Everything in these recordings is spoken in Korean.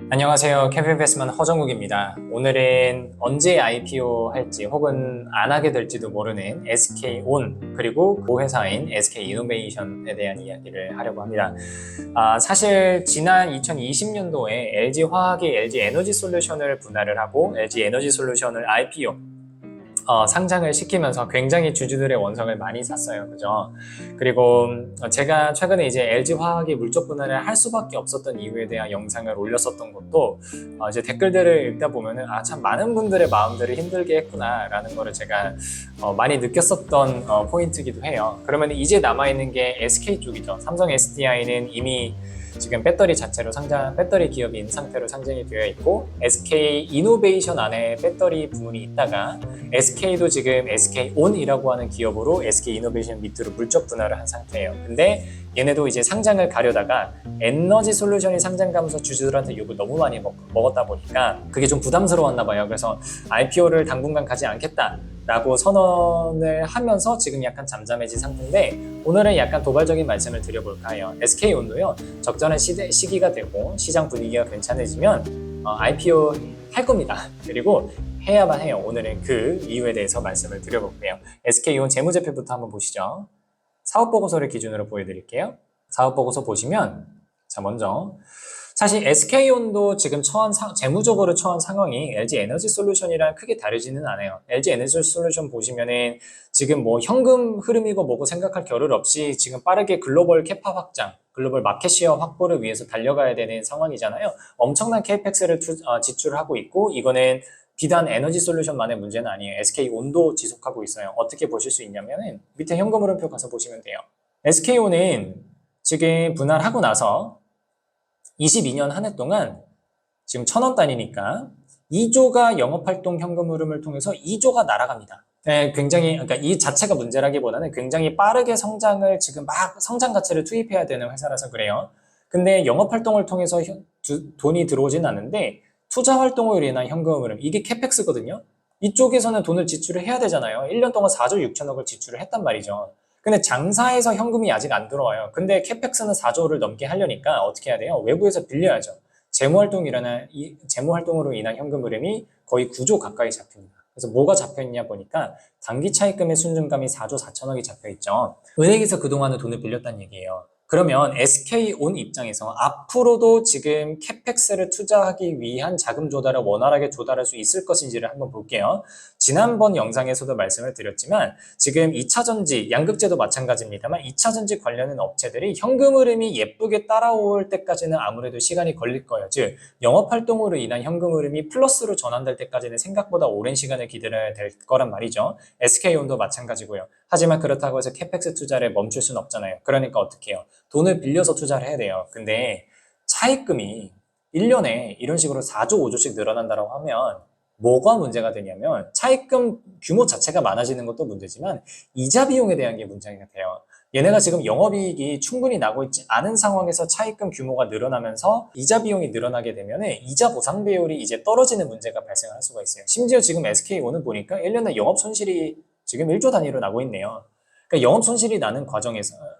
안녕하세요. 캐피인베스트먼트 허정국입니다. 오늘은 언제 IPO 할지 혹은 안 하게 될지도 모르는 SK온 그리고 그 회사인 SK이노베이션에 대한 이야기를 하려고 합니다. 사실 지난 2020년도에 LG화학이 LG에너지솔루션을 분할을 하고 LG에너지솔루션을 IPO 상장을 시키면서 굉장히 주주들의 원성을 많이 샀어요. 그죠? 그리고 제가 최근에 이제 LG화학이 물적 분할을 할 수밖에 없었던 이유에 대한 영상을 올렸었던 것도 이제 댓글들을 읽다 보면은 참 많은 분들의 마음들을 힘들게 했구나라는 거를 제가 많이 느꼈었던 포인트이기도 해요. 그러면 이제 남아있는 게 SK 쪽이죠. 삼성 SDI는 이미 지금 배터리 자체로 배터리 기업인 상태로 상장이 되어 있고 SK 이노베이션 안에 배터리 부문이 있다가 SK도 지금 SK온이라고 하는 기업으로 SK 이노베이션 밑으로 물적 분할을 한 상태예요. 근데 얘네도 이제 상장을 가려다가 에너지 솔루션이 상장 가면서 주주들한테 욕을 너무 많이 먹었다 보니까 그게 좀 부담스러웠나 봐요. 그래서 IPO를 당분간 가지 않겠다 라고 선언을 하면서 지금 약간 잠잠해진 상태인데 오늘은 약간 도발적인 말씀을 드려볼까 해요. SK온도요 적절한 시기가 되고 시장 분위기가 괜찮아지면 IPO 할 겁니다. 그리고 해야만 해요. 오늘은 그 이유에 대해서 말씀을 드려볼게요. SK온 재무제표부터 한번 보시죠. 사업보고서를 기준으로 보여드릴게요. 사업보고서 보시면 자 먼저 사실 SK온도 지금 재무적으로 처한 상황이 LG에너지솔루션이랑 크게 다르지는 않아요. LG에너지솔루션 보시면은 지금 뭐 현금 흐름이고 뭐고 생각할 겨를 없이 지금 빠르게 글로벌 캐파 확장, 글로벌 마켓시어 확보를 위해서 달려가야 되는 상황이잖아요. 엄청난 CAPEX를 지출하고 있고 이거는 비단 에너지솔루션만의 문제는 아니에요. SK온도 지속하고 있어요. 어떻게 보실 수 있냐면은 밑에 현금 흐름표 가서 보시면 돼요. SK온은 지금 분할하고 나서 22년 한 해 동안 지금 1,000원 단위니까 2조가 영업활동 현금 흐름을 통해서 2조가 날아갑니다. 네, 굉장히, 그러니까 이 자체가 문제라기보다는 굉장히 빠르게 성장을 지금 막 성장 가치를 투입해야 되는 회사라서 그래요. 근데 영업활동을 통해서 돈이 들어오진 않는데 투자 활동으로 인한 현금 흐름, 이게 캐펙스거든요. 이쪽에서는 돈을 지출을 해야 되잖아요. 1년 동안 4조 6천억을 지출을 했단 말이죠. 근데 장사에서 현금이 아직 안 들어와요. 근데 캐펙스는 4조를 넘게 하려니까 어떻게 해야 돼요? 외부에서 빌려야죠. 재무활동으로 인한 현금 흐름이 거의 9조 가까이 잡힙니다. 그래서 뭐가 잡혀있냐 보니까 단기 차입금의 순증감이 4조 4천억이 잡혀있죠. 은행에서 그동안은 돈을 빌렸다는 얘기예요. 그러면 SK온 입장에서 앞으로도 지금 캐펙스를 투자하기 위한 자금 조달을 원활하게 조달할 수 있을 것인지를 한번 볼게요. 지난번 영상에서도 말씀을 드렸지만 지금 2차전지, 양극재도 마찬가지입니다만 2차전지 관련된 업체들이 현금 흐름이 예쁘게 따라올 때까지는 아무래도 시간이 걸릴 거예요. 즉 영업활동으로 인한 현금 흐름이 플러스로 전환될 때까지는 생각보다 오랜 시간을 기다려야 될 거란 말이죠. SK온도 마찬가지고요. 하지만 그렇다고 해서 캐펙스 투자를 멈출 수는 없잖아요. 그러니까 어떻게 해요? 돈을 빌려서 투자를 해야 돼요. 근데 차입금이 1년에 이런 식으로 4조, 5조씩 늘어난다고 하면 뭐가 문제가 되냐면 차입금 규모 자체가 많아지는 것도 문제지만 이자 비용에 대한 게 문제가 돼요. 얘네가 지금 영업이익이 충분히 나고 있지 않은 상황에서 차입금 규모가 늘어나면서 이자 비용이 늘어나게 되면 이자 보상 배율이 이제 떨어지는 문제가 발생할 수가 있어요. 심지어 지금 SK온은 보니까 1년에 영업 손실이 지금 1조 단위로 나고 있네요. 그러니까 영업 손실이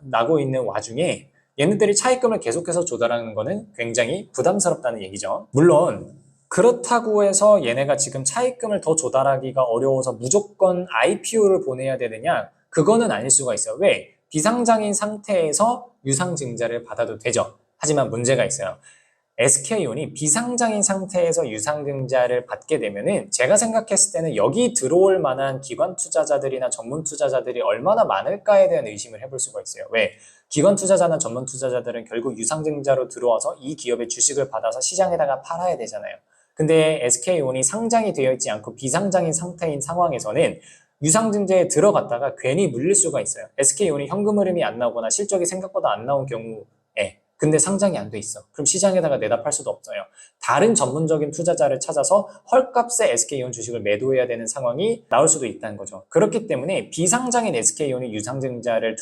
나고 있는 와중에 얘네들이 차입금을 계속해서 조달하는 거는 굉장히 부담스럽다는 얘기죠. 물론 그렇다고 해서 얘네가 지금 차입금을 더 조달하기가 어려워서 무조건 IPO를 보내야 되느냐? 그거는 아닐 수가 있어요. 왜? 비상장인 상태에서 유상증자를 받아도 되죠. 하지만 문제가 있어요. SK온이 비상장인 상태에서 유상증자를 받게 되면은 제가 생각했을 때는 여기 들어올 만한 기관 투자자들이나 전문 투자자들이 얼마나 많을까에 대한 의심을 해볼 수가 있어요. 왜? 기관 투자자나 전문 투자자들은 결국 유상증자로 들어와서 이 기업의 주식을 받아서 시장에다가 팔아야 되잖아요. 근데 SK온이 상장이 되어 있지 않고 비상장인 상태인 상황에서는 유상증자에 들어갔다가 괜히 물릴 수가 있어요. SK온이 현금 흐름이 안 나오거나 실적이 생각보다 안 나온 경우에 근데 상장이 안 돼 있어. 그럼 시장에다가 내다 팔 수도 없어요. 다른 전문적인 투자자를 찾아서 헐값에 SK온 주식을 매도해야 되는 상황이 나올 수도 있다는 거죠. 그렇기 때문에 비상장인 SK온이 유상증자를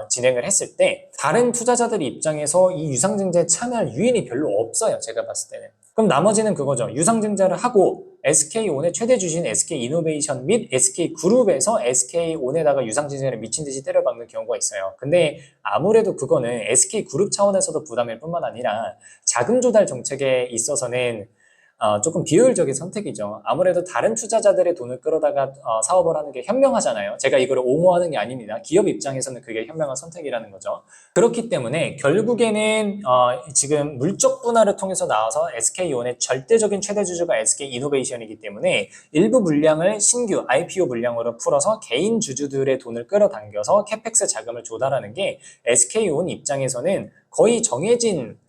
진행을 했을 때 다른 투자자들 입장에서 이 유상증자에 참여할 유인이 별로 없어요. 제가 봤을 때는. 그럼 나머지는 그거죠. 유상증자를 하고 SK온의 최대 주주인 SK이노베이션 및 SK그룹에서 SK온에다가 유상증자를 미친 듯이 때려박는 경우가 있어요. 근데 아무래도 그거는 SK그룹 차원에서도 부담일 뿐만 아니라 자금 조달 정책에 있어서는 조금 비효율적인 선택이죠. 아무래도 다른 투자자들의 돈을 끌어다가 사업을 하는 게 현명하잖아요. 제가 이거를 옹호하는 게 아닙니다. 기업 입장에서는 그게 현명한 선택이라는 거죠. 그렇기 때문에 결국에는 지금 물적 분할을 통해서 나와서 SK온의 절대적인 최대 주주가 SK이노베이션이기 때문에 일부 물량을 신규 IPO 물량으로 풀어서 개인 주주들의 돈을 끌어당겨서 캐펙스 자금을 조달하는 게 SK온 입장에서는 거의 정해진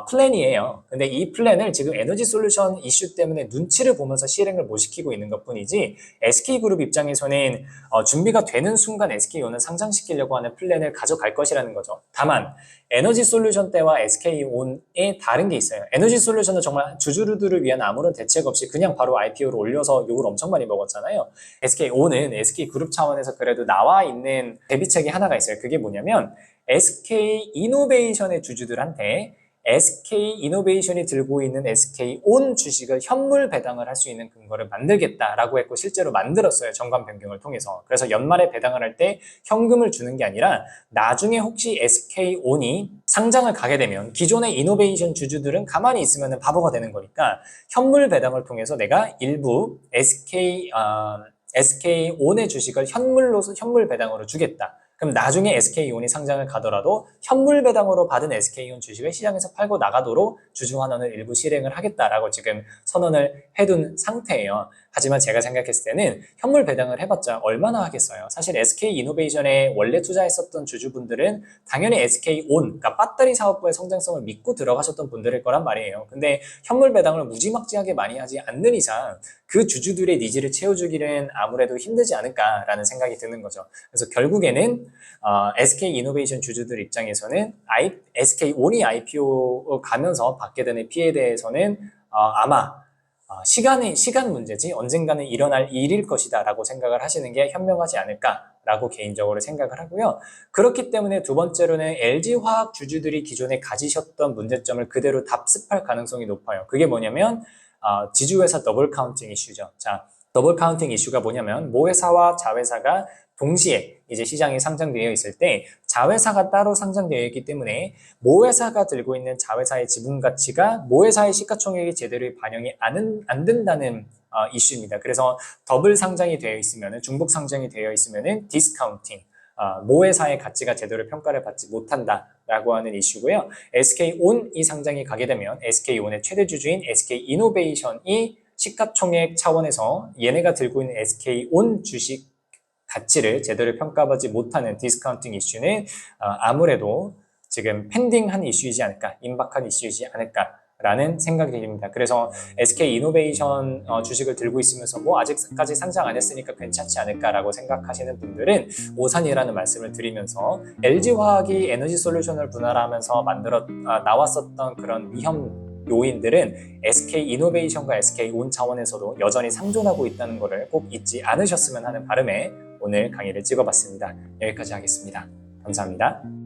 플랜이에요. 근데 이 플랜을 지금 에너지 솔루션 이슈 때문에 눈치를 보면서 실행을 못 시키고 있는 것 뿐이지 SK그룹 입장에서는 준비가 되는 순간 SK온을 상장시키려고 하는 플랜을 가져갈 것이라는 거죠. 다만 에너지 솔루션 때와 SK온에 다른 게 있어요. 에너지 솔루션은 정말 주주들을 위한 아무런 대책 없이 그냥 바로 IPO를 올려서 욕을 엄청 많이 먹었잖아요. SK온은 SK그룹 차원에서 그래도 나와 있는 대비책이 하나가 있어요. 그게 뭐냐면 SK이노베이션의 주주들한테 SK이노베이션이 들고 있는 SK온 주식을 현물 배당을 할 수 있는 근거를 만들겠다라고 했고 실제로 만들었어요. 정관 변경을 통해서. 그래서 연말에 배당을 할 때 현금을 주는 게 아니라 나중에 혹시 SK온이 상장을 가게 되면 기존의 이노베이션 주주들은 가만히 있으면 바보가 되는 거니까 현물 배당을 통해서 내가 일부 SK온의 주식을 현물 배당으로 주겠다. 그럼 나중에 SK온이 상장을 가더라도 현물 배당으로 받은 SK온 주식을 시장에서 팔고 나가도록 주주 환원을 일부 실행을 하겠다라고 지금 선언을 해둔 상태예요. 하지만 제가 생각했을 때는 현물 배당을 해봤자 얼마나 하겠어요. 사실 SK이노베이션에 원래 투자했었던 주주분들은 당연히 SK온, 그러니까 배터리 사업부의 성장성을 믿고 들어가셨던 분들일 거란 말이에요. 근데 현물 배당을 무지막지하게 많이 하지 않는 이상 그 주주들의 니즈를 채워주기는 아무래도 힘들지 않을까라는 생각이 드는 거죠. 그래서 결국에는 SK이노베이션 주주들 입장에서는 SK온이 IPO 가면서 받게 되는 피해에 대해서는 아마 시간 문제지 언젠가는 일어날 일일 것이다 라고 생각을 하시는 게 현명하지 않을까라고 개인적으로 생각을 하고요. 그렇기 때문에 두 번째로는 LG화학 주주들이 기존에 가지셨던 문제점을 그대로 답습할 가능성이 높아요. 그게 뭐냐면 지주회사 더블 카운팅 이슈죠. 자, 더블 카운팅 이슈가 뭐냐면 모회사와 자회사가 동시에 이제 시장에 상장되어 있을 때 자회사가 따로 상장되어 있기 때문에 모회사가 들고 있는 자회사의 지분 가치가 모회사의 시가총액이 제대로 반영이 안 된다는 이슈입니다. 그래서 더블 상장이 되어 있으면 중복 상장이 되어 있으면 디스카운팅 모회사의 가치가 제대로 평가를 받지 못한다라고 하는 이슈고요. SK온이 상장이 가게 되면 SK온의 최대 주주인 SK이노베이션이 시가총액 차원에서 얘네가 들고 있는 SK온 주식 가치를 제대로 평가받지 못하는 디스카운팅 이슈는 아무래도 지금 펜딩한 이슈이지 않을까, 임박한 이슈이지 않을까라는 생각이 듭니다. 그래서 SK이노베이션 주식을 들고 있으면서 뭐 아직까지 상장 안 했으니까 괜찮지 않을까라고 생각하시는 분들은 오산이라는 말씀을 드리면서 LG화학이 에너지 솔루션을 분할하면서 나왔었던 그런 위험 요인들은 SK이노베이션과 SK온 차원에서도 여전히 상존하고 있다는 것을 꼭 잊지 않으셨으면 하는 바람에 오늘 강의를 찍어봤습니다. 여기까지 하겠습니다. 감사합니다.